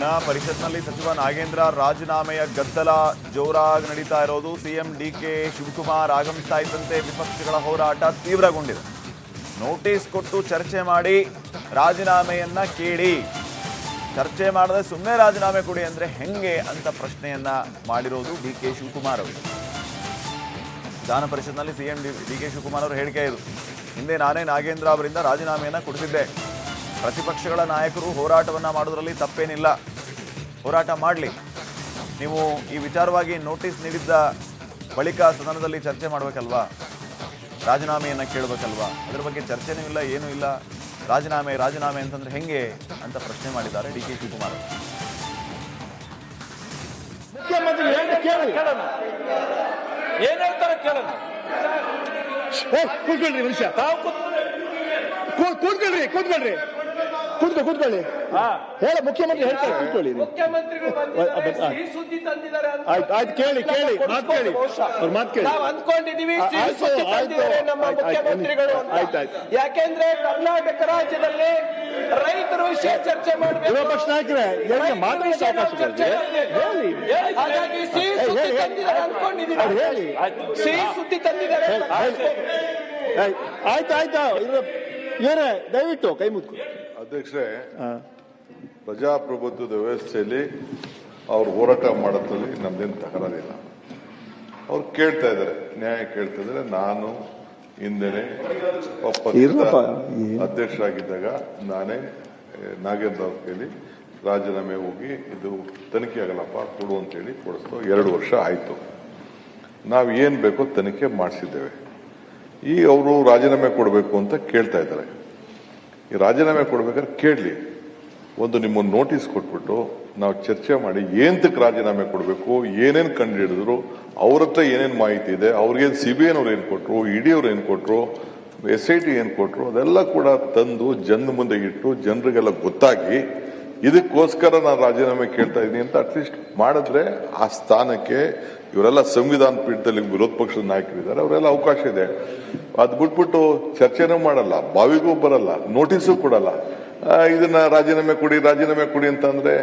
ವಿಧಾನ ಪರಿಷತ್ನಲ್ಲಿ ಸಚಿವ ನಾಗೇಂದ್ರ ರಾಜೀನಾಮೆಯ ಗದ್ದಲ ಜೋರಾಗಿ ನಡೀತಾ ಇರೋದು. ಸಿಎಂ ಡಿಕೆ ಶಿವಕುಮಾರ್ ಆಗಮಿಸ್ತಾ ಇದ್ದಂತೆ ವಿಪಕ್ಷಗಳ ಹೋರಾಟ ತೀವ್ರಗೊಂಡಿದೆ. ನೋಟಿಸ್ ಕೊಟ್ಟು ಚರ್ಚೆ ಮಾಡಿ ರಾಜೀನಾಮೆಯನ್ನ ಕೇಳಿ, ಚರ್ಚೆ ಮಾಡದೆ ಸುಮ್ಮನೆ ರಾಜೀನಾಮೆ ಕೊಡಿ ಅಂದ್ರೆ ಹೆಂಗೆ ಅಂತ ಪ್ರಶ್ನೆಯನ್ನ ಮಾಡಿರೋದು ಡಿಕೆ ಶಿವಕುಮಾರ್ ಅವರು. ವಿಧಾನ ಪರಿಷತ್ನಲ್ಲಿ ಸಿಎಂ ಡಿಕೆ ಶಿವಕುಮಾರ್ ಅವರು ಹೇಳಿಕೆ ಇದು. ಹಿಂದೆ ನಾನೇ ನಾಗೇಂದ್ರ ಅವರಿಂದ ರಾಜೀನಾಮೆಯನ್ನ ಕೊಡಿಸಿದ್ದೆ. ಪ್ರತಿಪಕ್ಷಗಳ ನಾಯಕರು ಹೋರಾಟವನ್ನ ಮಾಡೋದ್ರಲ್ಲಿ ತಪ್ಪೇನಿಲ್ಲ, ಹೋರಾಟ ಮಾಡಲಿ. ನೀವು ಈ ವಿಚಾರವಾಗಿ ನೋಟಿಸ್ ನೀಡಿದ್ದ ಬಳಿಕ ಸದನದಲ್ಲಿ ಚರ್ಚೆ ಮಾಡಬೇಕಲ್ವಾ, ರಾಜೀನಾಮೆಯನ್ನು ಕೇಳಬೇಕಲ್ವಾ? ಅದರ ಬಗ್ಗೆ ಚರ್ಚೆನೂ ಇಲ್ಲ, ಏನೂ ಇಲ್ಲ. ರಾಜೀನಾಮೆ ಅಂತಂದ್ರೆ ಹೆಂಗೆ ಅಂತ ಪ್ರಶ್ನೆ ಮಾಡಿದ್ದಾರೆ ಡಿ ಕೆ ಶಿವಕುಮಾರ್ ಅವರು. ಮುಖ್ಯಮಂತ್ರಿ ಏನ್ ಹೇಳ್ತಾರೆ ಕೇಳೋಣ. ಕೂತ್ಕೊಳ್ರಿ ಮನುಷ್ಯ, ಕೂತ್ಕೊಳ್ರಿ ಹೇಳ. ಮುಖ್ಯಮಂತ್ರಿ ಹೇಳ್ತಾರೆ, ಕೂತ್ಕೊಳ್ಳಿ. ಆಯ್ತು, ಕೇಳಿ ಮಾತು ಕೇಳಿ, ಅವ್ರ ಮಾತು ಕೇಳಿ. ನಾವು ಅಂದ್ಕೊಂಡಿದೀವಿ ನಮ್ಮ ಮುಖ್ಯಮಂತ್ರಿಗಳು. ಯಾಕೆಂದ್ರೆ ಕರ್ನಾಟಕ ರಾಜ್ಯದಲ್ಲಿ ರೈತರ ವಿಷಯ ಚರ್ಚೆ ಮಾಡಬೇಕು. ವಿರೋಧ ನಾಯಕರೇ ಮಾತಾಡೋಕೆ ಅವಕಾಶ ಹೇಳಿ. ಹಾಗಾಗಿ ಸಿಹಿ ಸುದ್ದಿ ತಂದಿದ್ದಾರೆ ಅಂದ್ಕೊಂಡಿದೀವಿ. ಹೇಳಿ, ಸಿಹಿ ಸುದ್ದಿ ತಂದಿದ್ದಾರೆ. ಆಯ್ತಾ ಏನೇ ದಯವಿಟ್ಟು ಕೈ ಮುಗ್ದು. ಅಧ್ಯಕ್ಷರೇ, ಪ್ರಜಾಪ್ರಭುತ್ವದ ವ್ಯವಸ್ಥೆಯಲ್ಲಿ ಅವ್ರು ಹೋರಾಟ ಮಾಡೋದ್ರಲ್ಲಿ ನಮ್ದೇನು ತಕರಾರಿಲ್ಲ. ಅವ್ರು ಕೇಳ್ತಾ ಇದ್ದಾರೆ, ನ್ಯಾಯ ಕೇಳ್ತಾ ಇದ್ದಾರೆ. ನಾನು ಹಿಂದೆನೆ ಅಧ್ಯಕ್ಷರಾಗಿದ್ದಾಗ ನಾನೇ ನಾಗೇಂದ್ರ ಅವ್ರ ಕೈಲಿ ರಾಜೀನಾಮೆ ಹೋಗಿ ಇದು ತನಿಖೆ ಆಗಲ್ಲಪ್ಪ ಕೊಡು ಅಂತೇಳಿ ಕೊಡಿಸ್ತು. 2 ವರ್ಷ ಆಯಿತು. ನಾವು ಏನು ಬೇಕೋ ತನಿಖೆ ಮಾಡಿಸಿದ್ದೇವೆ. ಈಗ ಅವರು ರಾಜೀನಾಮೆ ಕೊಡಬೇಕು ಅಂತ ಕೇಳ್ತಾ ಇದ್ದಾರೆ. ಈ ರಾಜೀನಾಮೆ ಕೊಡ್ಬೇಕಾದ್ರೆ ಕೇಳಲಿ, ಒಂದು ನಿಮ್ಮನ್ನು ನೋಟಿಸ್ ಕೊಟ್ಬಿಟ್ಟು ನಾವು ಚರ್ಚೆ ಮಾಡಿ ಏಂತಕ್ಕೆ ರಾಜೀನಾಮೆ ಕೊಡಬೇಕು, ಏನೇನು ಕಂಡು ಹಿಡಿದ್ರು, ಅವ್ರ ಹತ್ರ ಏನೇನು ಮಾಹಿತಿ ಇದೆ, ಅವ್ರಿಗೇನು CBI ಅವ್ರು ಏನು ಕೊಟ್ಟರು, ED ಅವ್ರು ಏನು ಕೊಟ್ಟರು, SIT ಏನು ಕೊಟ್ಟರು, ಅದೆಲ್ಲ ಕೂಡ ತಂದು ಜನ ಮುಂದೆ ಇಟ್ಟು ಜನರಿಗೆಲ್ಲ ಗೊತ್ತಾಗಿ ಇದಕ್ಕೋಸ್ಕರ ನಾನು ರಾಜೀನಾಮೆ ಕೇಳ್ತಾ ಇದ್ದೀನಿ ಅಂತ ಅಟ್ಲೀಸ್ಟ್ ಮಾಡಿದ್ರೆ ಆ ಸ್ಥಾನಕ್ಕೆ ಇವರೆಲ್ಲ ಸಂವಿಧಾನ ಪೀಠದಲ್ಲಿ ವಿರೋಧ ಪಕ್ಷದ ನಾಯಕರಿದ್ದಾರೆ, ಅವರೆಲ್ಲ ಅವಕಾಶ ಇದೆ. ಅದು ಬಿಟ್ಬಿಟ್ಟು ಚರ್ಚೆನೂ ಮಾಡಲ್ಲ, ಬಾವಿಗೂ ಬರಲ್ಲ, ನೋಟಿಸು ಕೊಡಲ್ಲ. ಇದನ್ನ ರಾಜೀನಾಮೆ ಕೊಡಿ ಅಂತಂದ್ರೆ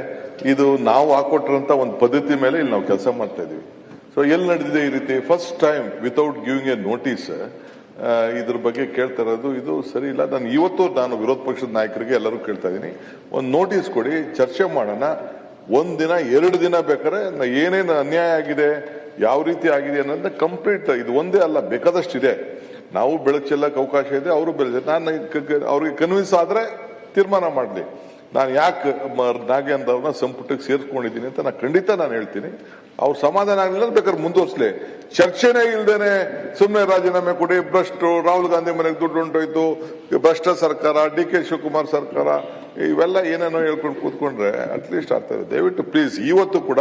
ಇದು ನಾವು ಹಾಕೊಟ್ರಂತ ಒಂದು ಪದ್ಧತಿ ಮೇಲೆ ಇಲ್ಲಿ ನಾವು ಕೆಲಸ ಮಾಡ್ತಾ ಇದೀವಿ. ಸೊ ಎಲ್ಲಿ ನಡೆದಿದೆ ಈ ರೀತಿ? First time without giving A notice ಇದ್ರ ಬಗ್ಗೆ ಕೇಳ್ತಾ ಇರೋದು ಇದು ಸರಿ ಇಲ್ಲ. ನಾನು ವಿರೋಧ ಪಕ್ಷದ ನಾಯಕರಿಗೆ ಎಲ್ಲರೂ ಕೇಳ್ತಾ ಇದ್ದೀನಿ, ಒಂದು ನೋಟಿಸ್ ಕೊಡಿ, ಚರ್ಚೆ ಮಾಡೋಣ. 1 ದಿನ 2 ದಿನ ಬೇಕಾದ್ರೆ ಏನೇನು ಅನ್ಯಾಯ ಆಗಿದೆ, ಯಾವ ರೀತಿ ಆಗಿದೆ ಅನ್ನೋದನ್ನ ಕಂಪ್ಲೀಟ್, ಇದು ಒಂದೇ ಅಲ್ಲ, ಬೇಕಾದಷ್ಟಿದೆ. ನಾವು ಬೆಳಕು ಚೆಲ್ಲಕ್ಕೆ ಅವಕಾಶ ಇದೆ, ಅವರು ಬೆಳೆದ. ನಾನು ಅವ್ರಿಗೆ ಕನ್ವಿನ್ಸ್ ಆದ್ರೆ ತೀರ್ಮಾನ ಮಾಡಲಿ. ನಾನು ಯಾಕೆ ನಾಗೇಂದ್ರ ಅವ್ರನ್ನ ಸಂಪುಟಕ್ಕೆ ಸೇರಿಸ್ಕೊಂಡಿದ್ದೀನಿ ಅಂತ ಖಂಡಿತ ನಾನು ಹೇಳ್ತೀನಿ. ಅವ್ರು ಸಮಾಧಾನ ಆಗಲಿಲ್ಲ ಬೇಕಾದ್ರೆ ಮುಂದುವರ್ಸ್ಲಿ. ಚರ್ಚೆನೇ ಇಲ್ದೇನೆ ಸುಮ್ಮನೆ ರಾಜೀನಾಮೆ ಕೊಡಿ, ಭ್ರಷ್ಟು, ರಾಹುಲ್ ಗಾಂಧಿ ಮನೆಗೆ ದುಡ್ಡು ಹೊಂಟೋಯ್ತು, ಭ್ರಷ್ಟ ಸರ್ಕಾರ, DK ಶಿವಕುಮಾರ್ ಸರ್ಕಾರ, ಇವೆಲ್ಲ ಏನೇನೋ ಹೇಳ್ಕೊಂಡು ಕೂತ್ಕೊಂಡ್ರೆ ಅಟ್ಲೀಸ್ಟ್ ಆಗ್ತದೆ. ದಯವಿಟ್ಟು ಪ್ಲೀಸ್ ಇವತ್ತು ಕೂಡ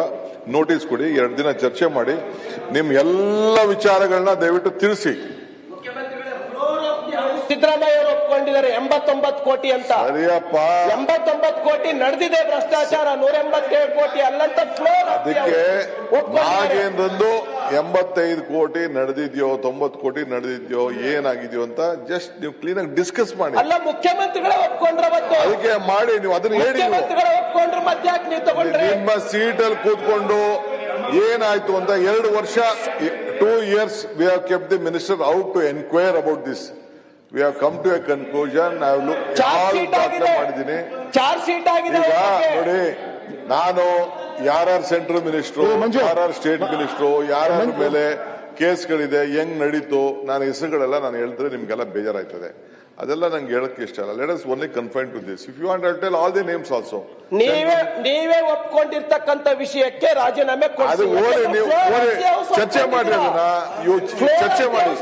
ನೋಟಿಸ್ ಕೊಡಿ, 2 ದಿನ ಚರ್ಚೆ ಮಾಡಿ, ನಿಮ್ ಎಲ್ಲ ವಿಚಾರಗಳನ್ನ ದಯವಿಟ್ಟು ತಿಳಿಸಿ. ಸಿದ್ದರಾಮಯ್ಯ ಅವರು ಒಪ್ಕೊಂಡಿದ್ದಾರೆ 89 ಕೋಟಿ ಅಂತ. ಸರಿಯಪ್ಪ, 89 ಕೋಟಿ ನಡೆದಿದೆ ಭ್ರಷ್ಟಾಚಾರ, 187 ಕೋಟಿ ಅಲ್ಲಂತ ಫ್ಲೋರ್. ಅದಕ್ಕೆ ನಾಗೇಂದ್ರಂದು 85 ಕೋಟಿ ನಡೆದಿದ್ಯೋ 90 ಕೋಟಿ ನಡೆದಿದ್ಯೋ ಏನಾಗಿದ್ಯೋ ಅಂತ ಜಸ್ಟ್ ನೀವು ಕ್ಲೀನ್ ಆಗಿ ಡಿಸ್ಕಸ್ ಮಾಡಿ. ಅಲ್ಲ, ಮುಖ್ಯಮಂತ್ರಿಗಳೇ ಒಪ್ಕೊಂಡ್ರೆ ಅದಕ್ಕೆ ಮಾಡಿ, ನೀವು ಅದನ್ನ ಹೇಳಿ. ಮುಖ್ಯಮಂತ್ರಿಗಳೇ ಒಪ್ಕೊಂಡ್ರೆ ಮತ್ತೆ ಯಾಕೆ ನೀವು ತಗೊಂಡ್ರೆ? ನಿಮ್ಮ ಸೀಟಲ್ಲಿ ಕೂತ್ಕೊಂಡು ಏನಾಯ್ತು ಅಂತ 2 ವರ್ಷ 2 years we have kept the minister out to inquire about this. We have come to a conclusion. I have looked ಮಾಡಿದ್ದೀನಿ. ಚಾರ್ಜ್ ಶೀಟ್ ಆಗಿದೆ. ನೋಡಿ, ನಾನು ಯಾರ್ಯಾರು ಸೆಂಟ್ರಲ್ ಮಿನಿಸ್ಟ್ರು, ಯಾರ್ಯಾರು ಸ್ಟೇಟ್ ಮಿನಿಸ್ಟ್ರು, ಯಾರ್ಯಾರ ಮೇಲೆ ಕೇಸ್ಗಳಿದೆ, ಹೆಂಗ್ ನಡೀತು, ನಾನು ಹೆಸರುಗಳೆಲ್ಲ ನಾನು ಹೇಳಿದ್ರೆ ನಿಮ್ಗೆಲ್ಲ ಬೇಜಾರಾಯ್ತದೆ. ಅದೆಲ್ಲ ನಂಗೆ ಹೇಳಕ್ಕೆ ಇಷ್ಟ ಅಲ್ಲ. Let us only confine to this. If you want to tell all the names also. ನೀವೇ ಒಪ್ಕೊಂಡಿರ್ತಕ್ಕಂಥ ವಿಷಯಕ್ಕೆ ರಾಜೀನಾಮೆ ಅದು ನೀವು ಚರ್ಚೆ ಮಾಡಿ, ಅದನ್ನ ಚರ್ಚೆ ಮಾಡಿ.